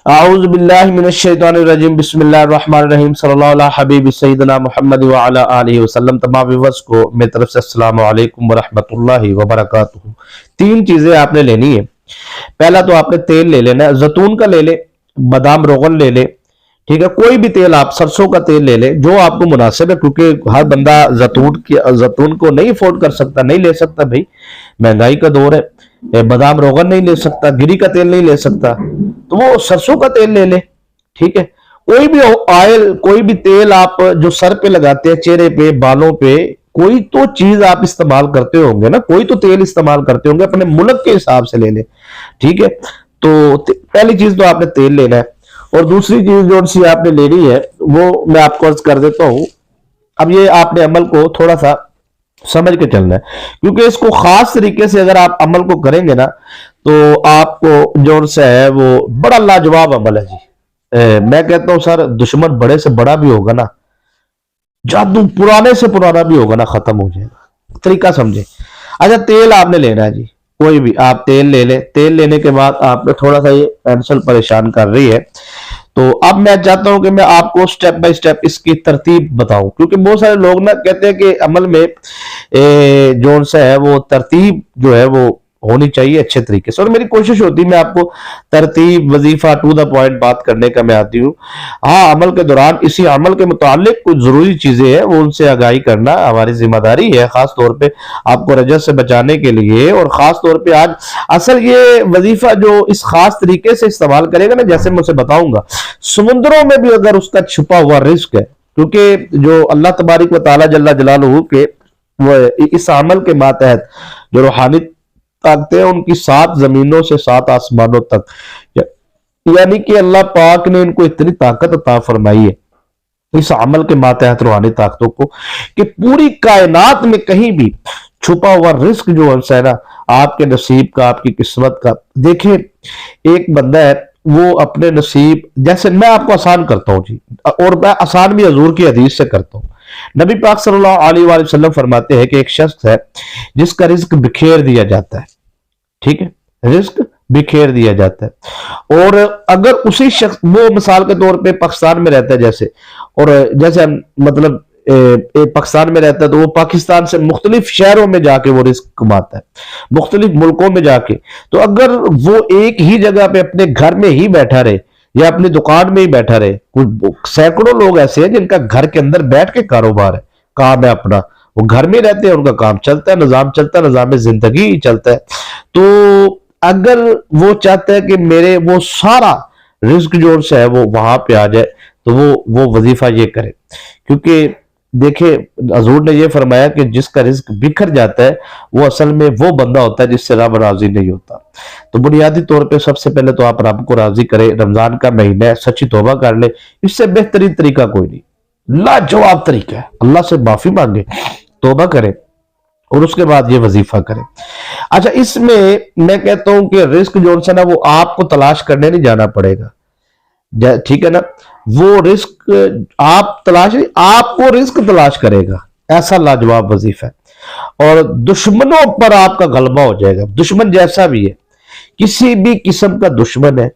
اعوذ باللہ من الشیطان الرجیم بسم اللہ الرحمن الرحیم صلی اللہ علیہ حبیب سیدنا محمد وعلی آلہ وسلم۔ تمام ویورز کو میری طرف سے السلام علیکم ورحمۃ اللہ وبرکاتہ۔ تین چیزیں آپ نے لینی ہے۔ پہلا تو آپ نے تیل لے لینا ہے، زیتون کا لے لے، بادام روغن لے لے، ٹھیک ہے، کوئی بھی تیل، آپ سرسوں کا تیل لے لے جو آپ کو مناسب ہے، کیونکہ ہر بندہ زیتون کو نہیں افورڈ کر سکتا، نہیں لے سکتا، بھائی مہنگائی کا دور ہے، بادام روغن نہیں لے سکتا، گری کا تیل نہیں لے سکتا، تو وہ سرسوں کا تیل لے لے، ٹھیک ہے۔ کوئی بھی آئل، کوئی بھی تیل آپ جو سر پہ لگاتے ہیں، چہرے پہ، بالوں پہ، کوئی تو چیز آپ استعمال کرتے ہوں گے نا، کوئی تو تیل استعمال کرتے ہوں گے، اپنے ملک کے حساب سے لے لیں، ٹھیک ہے۔ تو پہلی چیز تو آپ نے تیل لینا ہے، اور دوسری چیز جو سی آپ نے لینی ہے وہ میں آپ کو عرض کر دیتا ہوں۔ اب یہ آپ نے عمل کو تھوڑا سا سمجھ کے چلنا ہے، کیونکہ اس کو خاص طریقے سے اگر آپ عمل کو کریں گے نا تو آپ کو جو سا ہے وہ بڑا لاجواب عمل ہے جی۔ میں کہتا ہوں سر، دشمن بڑے سے بڑا بھی ہوگا نا، جادو پرانے سے پرانا بھی ہوگا نا، ختم ہو جائے گا۔ طریقہ سمجھے۔ اچھا، تیل آپ نے لینا ہے جی، کوئی بھی آپ تیل لے لیں۔ تیل لینے کے بعد آپ نے تھوڑا سا یہ پینسل پریشان کر رہی ہے، تو اب میں چاہتا ہوں کہ میں آپ کو سٹیپ بائی سٹیپ اس کی ترتیب بتاؤں، کیونکہ بہت سارے لوگ نا کہتے ہیں کہ عمل میں جو سا ہے وہ ترتیب جو ہے وہ ہونی چاہیے اچھے طریقے سے، اور میری کوشش ہوتی ہے میں آپ کو ترتیب، وظیفہ، ٹو دا پوائنٹ بات کرنے کا میں آتی ہوں۔ ہاں، عمل کے دوران اسی عمل کے متعلق کچھ ضروری چیزیں ہیں، وہ ان سے آگاہی کرنا ہماری ذمہ داری ہے، خاص طور پہ آپ کو رجس سے بچانے کے لیے۔ اور خاص طور پہ آج اصل یہ وظیفہ جو اس خاص طریقے سے استعمال کرے گا نا، جیسے میں اسے بتاؤں گا، سمندروں میں بھی اگر اس کا چھپا ہوا رزق ہے، کیونکہ جو اللہ تبارک و تعالیٰ جل جلالہ کے وہ اس عمل کے ماتحت جو روحانی طاقتیں ہیں، ان کی 7 زمینوں سے 7 آسمانوں تک، یعنی کہ اللہ پاک نے ان کو اتنی طاقت عطا فرمائی ہے اس عمل کے ماتحت روحانی طاقتوں کو، کہ پوری کائنات میں کہیں بھی چھپا ہوا رزق جو ہے نا، آپ کے نصیب کا، آپ کی قسمت کا۔ دیکھیں، ایک بندہ ہے، وہ اپنے نصیب، جیسے میں آپ کو آسان کرتا ہوں جی، اور میں آسان بھی حضور کی حدیث سے کرتا ہوں۔ نبی پاک صلی اللہ علیہ وآلہ وسلم فرماتے ہیں کہ ایک شخص ہے جس کا رزق بکھیر دیا جاتا ہے، ٹھیک ہے، رزق بکھیر دیا جاتا ہے، اور اگر اسی شخص، وہ مثال کے طور پہ پاکستان میں رہتا ہے جیسے، اور جیسے مطلب پاکستان میں رہتا ہے تو وہ پاکستان سے مختلف شہروں میں جا کے وہ رزق کماتا ہے، مختلف ملکوں میں جا کے، تو اگر وہ ایک ہی جگہ پہ اپنے گھر میں ہی بیٹھا رہے یا اپنی دکان میں ہی بیٹھا رہے، سینکڑوں لوگ ایسے ہیں جن کا گھر کے اندر بیٹھ کے کاروبار ہے، کام ہے اپنا، وہ گھر میں رہتے ہیں، ان کا کام چلتا ہے، نظام چلتا ہے، نظام زندگی چلتا ہے۔ تو اگر وہ چاہتا ہے کہ میرے وہ سارا رزق جو سے ہے وہ وہاں پہ آ جائے، تو وہ وظیفہ یہ کرے، کیونکہ دیکھیں حضور نے یہ فرمایا کہ جس کا رزق بکھر جاتا ہے وہ اصل میں وہ بندہ ہوتا ہے جس سے رب راضی نہیں ہوتا۔ تو بنیادی طور پہ سب سے پہلے تو آپ رب کو راضی کریں، رمضان کا مہینہ ہے، سچی توبہ کر لیں، اس سے بہترین طریقہ کوئی نہیں، لاجواب طریقہ ہے، اللہ سے معافی مانگے، توبہ کریں، اور اس کے بعد یہ وظیفہ کریں۔ اچھا، اس میں کہتا ہوں کہ رزق جو ہے نا وہ آپ کو تلاش کرنے نہیں جانا پڑے گا، ٹھیک ہے نا، وہ رزق آپ تلاش نہیں، آپ کو رزق تلاش کرے گا، ایسا لاجواب وظیفہ ہے، اور دشمنوں پر آپ کا غلبہ ہو جائے گا، دشمن جیسا بھی ہے، کسی بھی قسم کا دشمن ہے،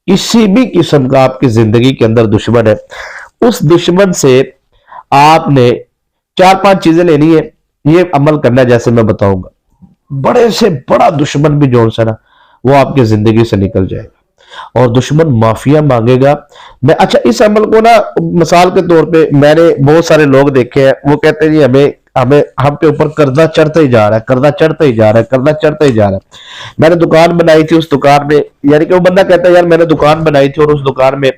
کسی بھی قسم کا آپ کی زندگی کے اندر دشمن ہے، اس دشمن سے آپ نے 4-5 چیزیں لینی ہے، یہ عمل کرنا ہے جیسے میں بتاؤں گا، بڑے سے بڑا دشمن بھی جو ہے نا وہ آپ کی زندگی سے نکل جائے گا، اور دشمن معافیا مانگے گا۔ اچھا، اس عمل کو نا مثال کے طور پہ میں نے بہت سارے لوگ دیکھے ہیں، وہ کہتے ہیں جی ہم پہ اوپر قرضہ چڑھتا ہی جا رہا ہے، قرضہ چڑھتا ہی جا رہا ہے، قرضہ چڑھتا ہی جا رہا ہے۔ میں نے دکان بنائی تھی، اس دکان میں، یعنی کہ وہ بندہ کہتا ہے یار میں نے دکان بنائی تھی، اور اس دکان میں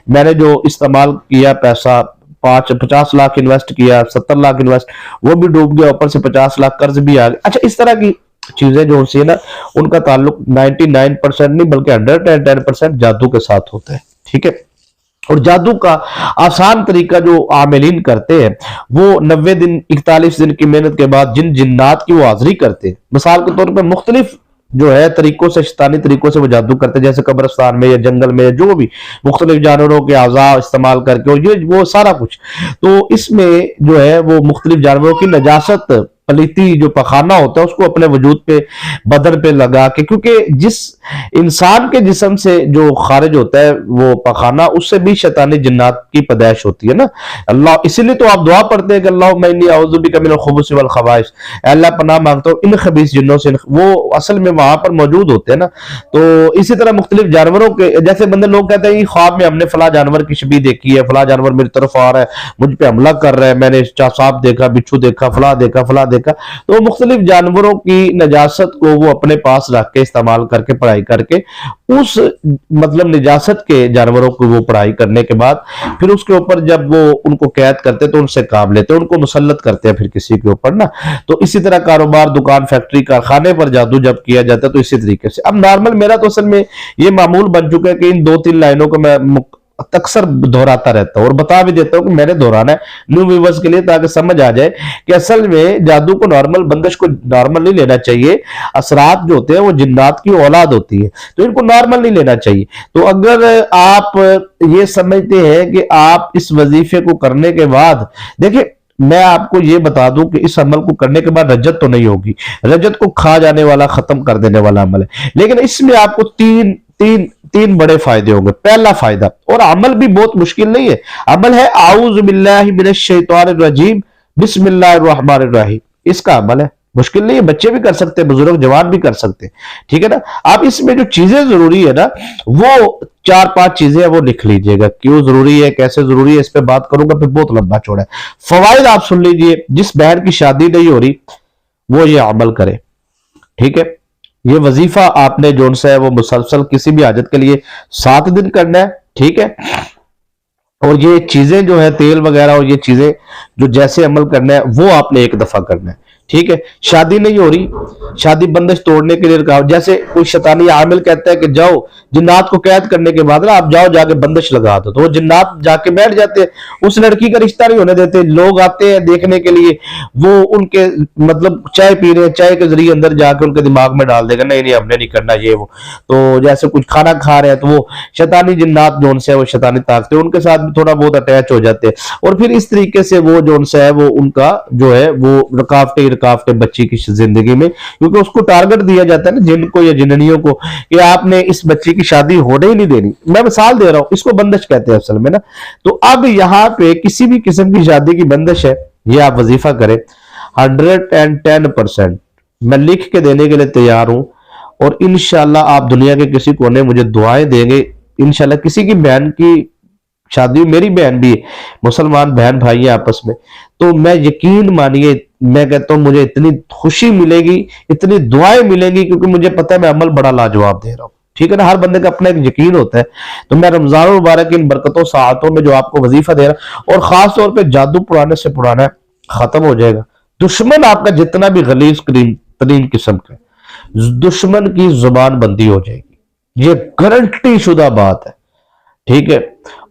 میں نے جو استعمال کیا پیسہ، 50 لاکھ انویسٹ کیا، 70 لاکھ انویسٹ، وہ بھی ڈوب گیا، اوپر سے 50 لاکھ قرض بھی آ گیا۔ اچھا، اس طرح کی چیزیں جو ہوتی ہیں نا، ان کا تعلق 99% نہیں بلکہ 110% جادو کے ساتھ ہوتا ہے، ٹھیک ہے۔ اور جادو کا آسان طریقہ جو عاملین کرتے ہیں، وہ 90 دن 41 دن کی محنت کے بعد جن جنات کی وہ حاضری کرتے ہیں، مثال کے طور پر مختلف جو ہے طریقوں سے، شیطانی طریقوں سے وہ جادو کرتے ہیں، جیسے قبرستان میں یا جنگل میں، جو بھی مختلف جانوروں کے اعضاء استعمال کر کے وہ سارا کچھ، تو اس میں جو ہے وہ مختلف جانوروں کی نجاست पलीती जो पखाना होता है उसको अपने वजूद पे, बदन पे लगा के, क्योंकि जिस इंसान के जिस्म से जो खारिज होता है वो पखाना, उससे भी शैतानी जिन्नात की पैदाइश होती है ना। अल्लाह, इसीलिए तो आप दुआ पढ़ते हैं कि अल्लाहुम्मा इन्नी अऊज़ु बिका मिनल खुबुस वल खबाइस, अल्लाह पनाह मांगता हूँ इन खबीस जिन्नों से। वो असल में वहां पर मौजूद होते हैं ना। तो इसी तरह मुख्तलिफ जानवरों के, जैसे बंदे लोग कहते हैं ख्वाब में हमने फला जानवर की शबीह देखी है, फला जानवर मेरी तरफ आ रहा है, मुझ पे हमला कर रहा है, मैंने सांप देखा, बिच्छू देखा, फला देखा, फला देखा। तो मुख्तलिफ जानवरों की नजासत को वो अपने पास रख के इस्तेमाल करके पढ़ाई करके उस मतलब निजासत के जानवरों को वो पढ़ाई करने के बाद फिर उसके ऊपर जब वो उनको कैद करते तो उनसे काम लेते, उनको मुसल्लत करते हैं फिर किसी के ऊपर ना। तो इसी तरह कारोबार, दुकान, फैक्ट्री, कारखाने पर जादू जब किया जाता है तो इसी तरीके से। अब नॉर्मल मेरा तो असल में ये मामूल बन चुका है कि इन 2-3 लाइनों को मैं अक्सर दोहराता रहता हूँ और बता भी देता हूँ कि मैंने दोहराना है न्यू व्यूअर्स के लिए, ताकि समझ आ जाए कि असल में जादू को नॉर्मल, बंदिश को नॉर्मल नहीं लेना चाहिए। असरात जो होते हैं वो जिन्नात की औलाद होती है, तो इनको नॉर्मल नहीं लेना चाहिए। तो अगर आप ये समझते हैं कि आप इस वजीफे को करने के बाद, देखिए मैं आपको ये बता दूं कि इस अमल को करने के बाद रजत तो नहीं होगी, रजत को खा जाने वाला, खत्म कर देने वाला अमल है, लेकिन इसमें आपको तीन बड़े फायदे होंगे। पहला फायदा, और अमल भी बहुत मुश्किल नहीं है, अमल है आऊज़ु बिल्लाहि मिनश शैतानिर रजीम बिस्मिल्लाहिर रहमानिर रहीम, इसका अमल है, मुश्किल नहीं है, बच्चे भी कर सकते हैं, बुजुर्ग जवान भी कर सकते हैं, ठीक है ना। आप इसमें जो चीजें जरूरी है ना, वो 4-5 चीजें हैं, वो लिख लीजिएगा, क्यों जरूरी है, कैसे जरूरी है, इस पे बात करूंगा, फिर बहुत लंबा चौड़ा है। फवाइद आप सुन लीजिए, जिस बहन की शादी नहीं हो रही वो ये अमल करे, ठीक है। ये वजीफा आपने जो सा है वो मुसलसल किसी भी हाजत के लिए 7 दिन करना है, ठीक है। और ये चीजें जो है तेल वगैरह और ये चीजें जो जैसे अमल करना है वो आपने एक दफा करना है, ठीक है। शादी नहीं हो रही, शादी बंदिश तोड़ने के लिए रुकावट, जैसे कोई शैतानी आमिल कहता है कि जाओ जिन्नात को कैद करने के बाद ना आप जाओ जाके बंदिश लगा दो, तो वो जिन्नात जाके बैठ जाते हैं, उस लड़की का रिश्ता नहीं होने देते। लोग आते हैं देखने के लिए, वो उनके मतलब चाय पी रहे हैं, चाय के जरिए अंदर जाके उनके दिमाग में डाल देगा नहीं नहीं हमने नहीं करना ये वो। तो जैसे कुछ खाना खा रहे हैं तो वो शैतानी जिन्नात जोन से, वो शैतानी ताकतें उनके साथ भी थोड़ा बहुत अटैच हो जाते हैं, और फिर इस तरीके से वो जोन सा है वो उनका जो है वो रुकावटें बच्ची की जिंदगी में, क्योंकि उसको टारगेट दिया जाता है ना जिन को या जिन्नियों को कि आपने इस बच्ची की शादी होने ही नहीं देनी। मैं मिसाल दे रहा हूं, इसको बंदिश कहते हैं असल में ना। तो अब यहाँ पे किसी भी किस्म की शादी की बंदिश है, ये आप वजीफा करें 110% मैं लिख के देने के लिए तैयार हूं, और इंशाल्लाह आप दुनिया के किसी कोने मुझे दुआएं देंगे। इंशाल्लाह किसी की बहन की शादी, मेरी बहन भी मुसलमान बहन भाई है आपस में, तो मैं यकीन मानिए मैं कहता हूं मुझे इतनी खुशी मिलेगी, इतनी दुआएं मिलेंगी, क्योंकि मुझे पता है मैं अमल बड़ा लाजवाब दे रहा हूं, ठीक है ना। हर बंदे का अपना एक यकीन होता है। तो मैं रमजान मुबारक इन बरकतों सातों में जो आपको वजीफा दे रहा, और खास तौर पे जादू पुराने से पुराना खत्म हो जाएगा। दुश्मन आपका जितना भी गलीज तरीन किस्म का, दुश्मन की जुबान बंदी हो जाएगी, ये गारंटी शुदा बात है, ठीक है।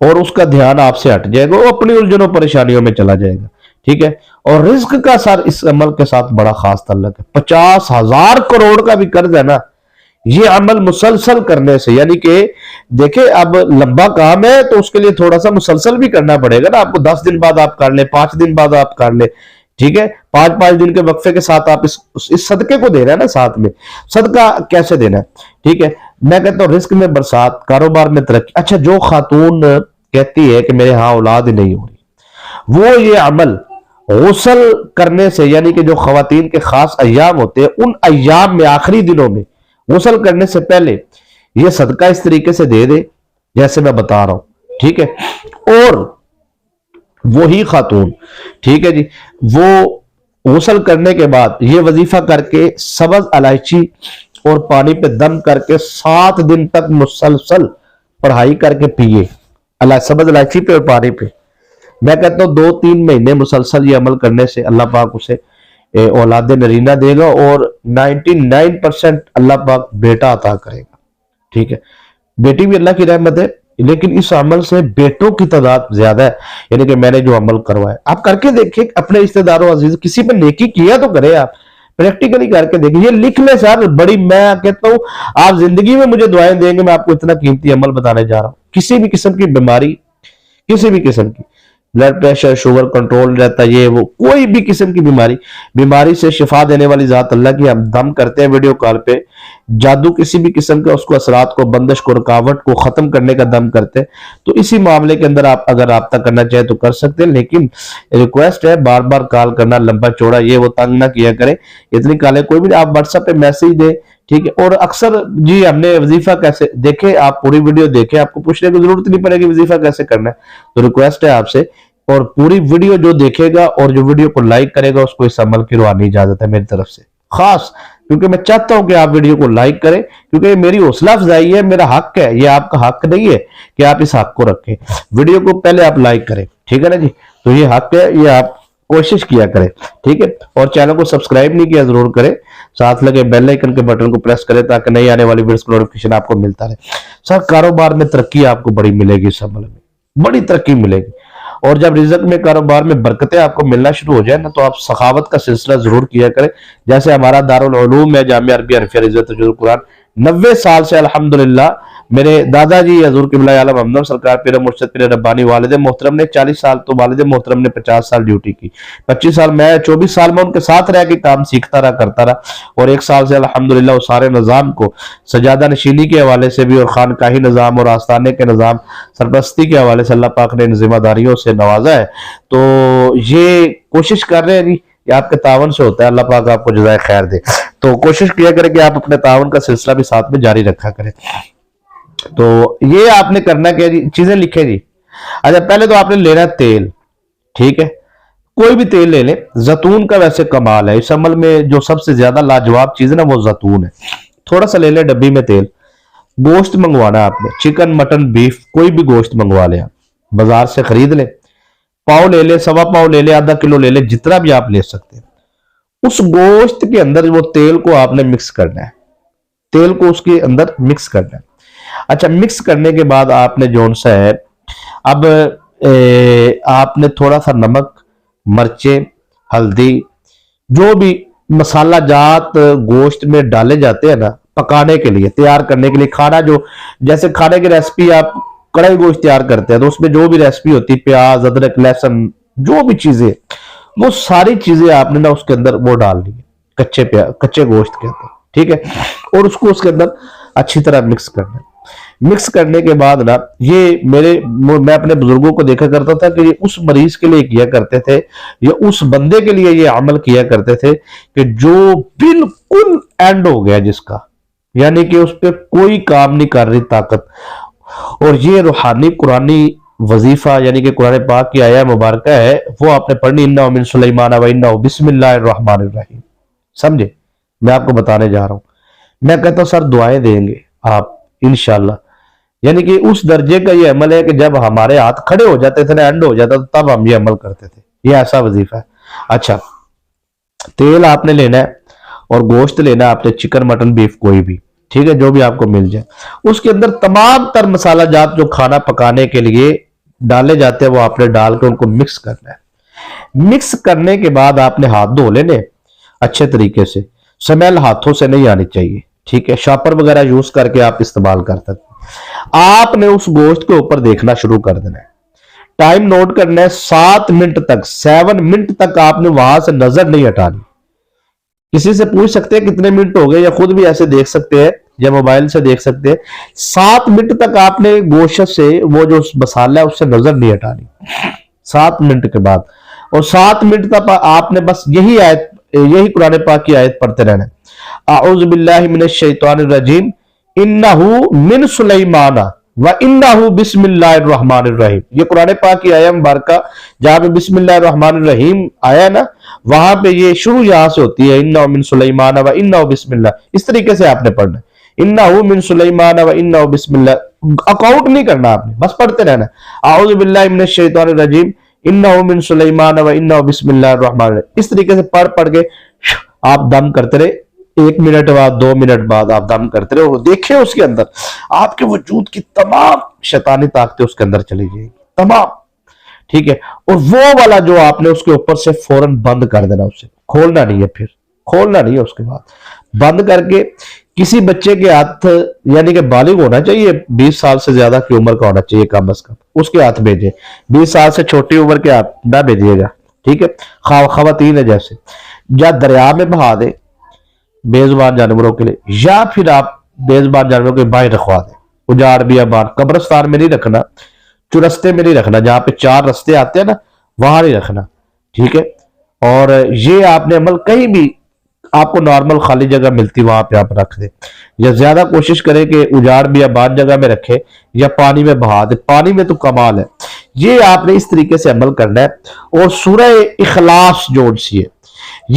और उसका ध्यान आपसे हट जाएगा, वो अपनी उलझनों परेशानियों में चला जाएगा, ठीक है। और रिस्क का सर इस अमल के साथ बड़ा खास ताल्लुक है। 50,000 करोड़ का भी कर्ज है ना, ये अमल मुसलसल करने से, यानी कि देखे अब लंबा काम है तो उसके लिए थोड़ा सा मुसलसल भी करना पड़ेगा ना। आपको 10 दिन बाद आप कर ले, 5 दिन बाद आप कर ले, ठीक है। 5-5 दिन के वक्फे के साथ आप इस सदके को दे रहे हैं ना, साथ में सदका कैसे देना है, ठीक है। मैं कहता हूँ रिस्क में बरसात, कारोबार में तरक्की। अच्छा, जो खातून कहती है कि मेरे यहाँ औलाद नहीं हो रही, वो ये अमल गुस्ल करने से, यानी कि जो खवातीन के खास अय्याम होते हैं उन अय्याम में आखिरी दिनों में गुस्ल करने से पहले ये सदका इस तरीके से दे दे जैसे मैं बता रहा हूं, ठीक है। और वही खातून, ठीक है जी, वो गुस्ल करने के बाद ये वजीफा करके सब्ज इलायची और पानी पे दम करके 7 दिन तक मुसलसल पढ़ाई करके पिए, सब्ज इलायची पे और पानी पे। मैं कहता हूँ 2-3 महीने मुसलसल ये अमल करने से अल्लाह पाक उसे औलाद नरीना देगा, और 99% अल्लाह पाक बेटा अता करेगा, ठीक है। बेटी भी अल्लाह की रहमत है, लेकिन इस अमल से बेटों की तादाद ज्यादा है। यानी कि मैंने जो अमल करवाया आप करके देखिए, अपने रिश्तेदारों अजीज किसी पर नेकी किया तो करे, आप प्रैक्टिकली करके देखिए, ये लिख ले सर। बड़ी मैं कहता हूँ आप जिंदगी में मुझे दुआएं देंगे, मैं आपको इतना कीमती अमल बताने जा रहा हूँ। किसी भी किस्म की बीमारी, किसी भी किस्म की ब्लड प्रेशर शुगर कंट्रोल रहता है, ये वो कोई भी किस्म की बीमारी से शिफा देने वाली जात अल्लाह की। हम दम करते हैं वीडियो कॉल पे, जादू किसी भी किस्म के उसको असरात को, बंदिश को, रुकावट को खत्म करने का दम करते हैं। तो इसी मामले के अंदर आप अगर राब्ता करना चाहे तो कर सकते हैं, लेकिन रिक्वेस्ट है बार बार कॉल करना लंबा चौड़ा ये वो तंग ना किया करें। इतनी कॉलें कोई भी आप व्हाट्सएप पे मैसेज दे, ठीक है। और अक्सर जी हमने वजीफा कैसे देखे, आप पूरी वीडियो देखें, आपको पूछने की जरूरत नहीं पड़ेगी वजीफा कैसे करना है। तो रिक्वेस्ट है आपसे, और पूरी वीडियो जो देखेगा और जो वीडियो को लाइक करेगा उसको इस अमल की रूहानी इजाजत है मेरी तरफ से खास, क्योंकि मैं चाहता हूं कि आप वीडियो को लाइक करें, क्योंकि ये मेरी हौसला अफजाई है, मेरा हक है, ये आपका हक नहीं है कि आप इस हक को रखें। वीडियो को पहले आप लाइक करें, ठीक है ना जी। तो ये हक है, ये आप कोशिश किया करें, ठीक है। और चैनल को सब्सक्राइब नहीं किया जरूर करें, साथ लगे बेल आइकन के बटन को प्रेस करें ताकि नई आने वाली वीडियोस का नोटिफिकेशन आपको मिलता रहे। सर कारोबार में तरक्की आपको बड़ी मिलेगी, इस अमल में बड़ी तरक्की मिलेगी। और जब रिजक में कारोबार में बरकतें आपको मिलना शुरू हो जाए ना, तो आप सखावत का सिलसिला जरूर किया करें। जैसे हमारा दारुल उलूम है जामिया अरबिया हनफिया रिज़वात तफसीरुल कुरान, 90 साल से अल्हम्दुलिल्लाह मेरे दादाजी हजूर क़िबला आलम हमदम सरकार पीर मुर्शिद पीर रब्बानी वालिद मोहतरम ने 40 साल, तो वालिद मोहतरम ने 50 साल ड्यूटी की, 25 साल मैं, 24 साल में उनके साथ रह के काम सीखता रहा, करता रहा। और 1 साल से अल्हम्दुलिल्लाह उस सारे निज़ाम को सजादा नशीनी के हवाले से भी और खानकाही निज़ाम और आस्थाने के निज़ाम सरपरस्ती के हवाले से अल्लाह पाक ने इन जिम्मेदारियों से नवाजा है। तो ये कोशिश कर रहे हैं जी, ये आपके तावन से होता है, अल्लाह पाक आपको जज़ाए खैर दे। तो कोशिश किया करें कि आप अपने तावन का सिलसिला भी साथ में जारी रखा करें। तो ये आपने करना क्या जी, चीजें लिखे जी। अच्छा पहले तो आपने लेना तेल, ठीक है, कोई भी तेल ले लें। जैतून का वैसे कमाल है इस अमल में, जो सबसे ज्यादा लाजवाब चीज है ना वो जैतून है। थोड़ा सा ले लें डब्बी में तेल। गोश्त मंगवाना है आपने, चिकन मटन बीफ कोई भी गोश्त मंगवा लें, आप बाजार से खरीद लें, पाव ले लें, सवा पाव ले लें, आधा किलो ले लें, जितना भी आप ले सकते हैं। उस गोश्त के अंदर वो तेल को आपने मिक्स करना है, तेल को उसके अंदर मिक्स करना है। अच्छा मिक्स करने के बाद आपने जो सा है, अब आपने थोड़ा सा नमक, मिर्चें, हल्दी, जो भी मसाला जात गोश्त में डाले जाते हैं ना पकाने के लिए, तैयार करने के लिए, खाना जो जैसे खाने की रेसिपी आप कढ़ाई गोश्त तैयार करते हैं तो उसमें जो भी रेसिपी होती है, प्याज अदरक लहसुन जो भी चीजें, वो सारी चीजें आपने ना उसके अंदर वो डाल दी कच्चे गोश्त के अंदर, ठीक है। और उसको उसके अंदर अच्छी तरह मिक्स करना है। मिक्स करने के बाद ना ये मैं अपने बुजुर्गों को देखा करता था कि ये उस मरीज के लिए किया करते थे, ये उस बंदे के लिए ये अमल किया करते थे कि जो बिल्कुल एंड हो गया जिसका, यानी कि उस पर कोई काम नहीं कर रही ताकत। और ये रूहानी कुरानी वजीफा यानी कि कुरान पाक की आया मुबारक है, वो आपने पढ़नी, इन्ना मिन सुलैमान व इन्ना बिस्मिल्लाहिर रहमानिर रहीम। समझे, मैं आपको बताने जा रहा हूं। मैं कहता हूं सर दुआएं देंगे आप इंशाल्लाह, यानी कि उस दर्जे का ये अमल है कि जब हमारे हाथ खड़े हो जाते थे ना, एंड हो जाता था, तब हम ये अमल करते थे, ये ऐसा वजीफा है। अच्छा तेल आपने लेना है और गोश्त लेना है आपने, चिकन मटन बीफ कोई भी, ठीक है, जो भी आपको मिल जाए। उसके अंदर तमाम तर मसाला जात जो खाना पकाने के लिए डाले जाते हैं वो आपने डाल के उनको मिक्स करना है। मिक्स करने के बाद आपने हाथ धो लेने अच्छे तरीके से, स्मेल हाथों से नहीं आनी चाहिए, ठीक है। शॉपर वगैरह यूज करके आप इस्तेमाल कर सकते हैं। आपने उस गोश्त के ऊपर देखना शुरू कर देना है, टाइम नोट करना है 7 मिनट तक, 7 मिनट तक आपने वहां से नजर नहीं हटानी। किसी से पूछ सकते हैं कितने मिनट हो गए, या खुद भी ऐसे देख सकते हैं या मोबाइल से देख सकते हैं। 7 मिनट तक आपने गोश्त से वो जो मसाला है उससे नजर नहीं हटानी 7 मिनट के बाद। और 7 मिनट तक आपने बस यही कुरान पाक की आयत पढ़ते रहना। आऊज़ु बिल्लाहि मिनश शैतानिर रजीम, इन्नहु मिन सुलैमान व इन्नहु बिस्मिल्लाहिर रहमानिर रहीम। ये कुरान पाक की आयत मुबारका जहां पे बिस्मिल्लाहिर रहमानिर रहीम आया ना, वहां पे ये शुरू यहां से होती है, इन्नहु मिन सुलैमान व इन्नहु बिस्मिल्लाह। इस तरीके से आपने पढ़ना, इन्नहु मिन सुलैमान व इन्नहु बिस्मिल्लाह। अकाउंट नहीं करना आपने, बस पढ़ते रहना। आऊज़ु बिल्लाहि मिनश शैतानिर रजीम, इन्नहु मिन सुलैमान व इन्नहु बिस्मिल्लाहिर रहमानिर रहीम। इस तरीके से पढ़ के आप दम करते रहे, 1 मिनट बाद 2 मिनट बाद आप दम करते रहे, और देखिए उसके अंदर आपके वजूद की तमाम शैतानी ताकतें उसके अंदर चली जाएगी तमाम, ठीक है। और वो वाला जो आपने उसके ऊपर से फौरन बंद कर देना, उसे खोलना नहीं है, फिर खोलना नहीं है। उसके बाद बंद करके کسی بچے کے ہاتھ یعنی کہ بالغ ہونا چاہیے، 20 سال سے زیادہ کی عمر کا ہونا چاہیے کم از کم، اس کے ہاتھ بھیجے، 20 سال سے چھوٹی عمر کے ہاتھ نہ بھیجیے گا، ٹھیک ہے؟ خواتین ہے جیسے، یا دریا میں بہا دے بے زبان جانوروں کے لیے، یا پھر آپ بے زبان جانوروں کے باہر رکھوا دیں، اجاڑ بیابان، قبرستان میں نہیں رکھنا، چرستے میں نہیں رکھنا، جہاں پہ 4 رستے آتے ہیں نا وہاں نہیں رکھنا، ٹھیک ہے؟ اور یہ آپ نے عمل کہیں بھی آپ کو نارمل خالی جگہ ملتی وہاں پہ آپ رکھ دیں، یا زیادہ کوشش کریں کہ اجاڑ بیابان جگہ میں رکھے یا پانی میں بہا دے، پانی میں تو کمال ہے۔ یہ آپ نے اس طریقے سے عمل کرنا ہے، اور سورہ اخلاص جو سی ہے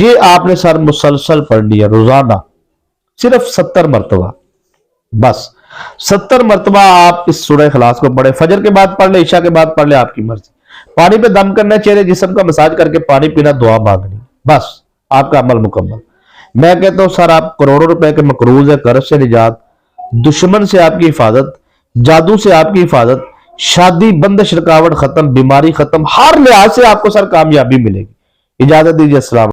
یہ آپ نے سر مسلسل پڑھنی ہے روزانہ، صرف 70 مرتبہ، بس 70 مرتبہ آپ اس سورہ اخلاص کو پڑھیں، فجر کے بعد پڑھ لیں، عشاء کے بعد پڑھ لیں، آپ کی مرضی۔ پانی پہ دم کرنا ہے، چہرے جسم کا مساج کر کے پانی پینا، دعا مانگنی، بس آپ کا عمل مکمل۔ میں کہتا ہوں سر آپ کروڑوں روپے کے مقروض ہے، قرض سے نجات، دشمن سے آپ کی حفاظت، جادو سے آپ کی حفاظت، شادی بندش رکاوٹ ختم، بیماری ختم، ہر لحاظ سے آپ کو سر کامیابی ملے گی۔ اجازت دیجیے، السلام۔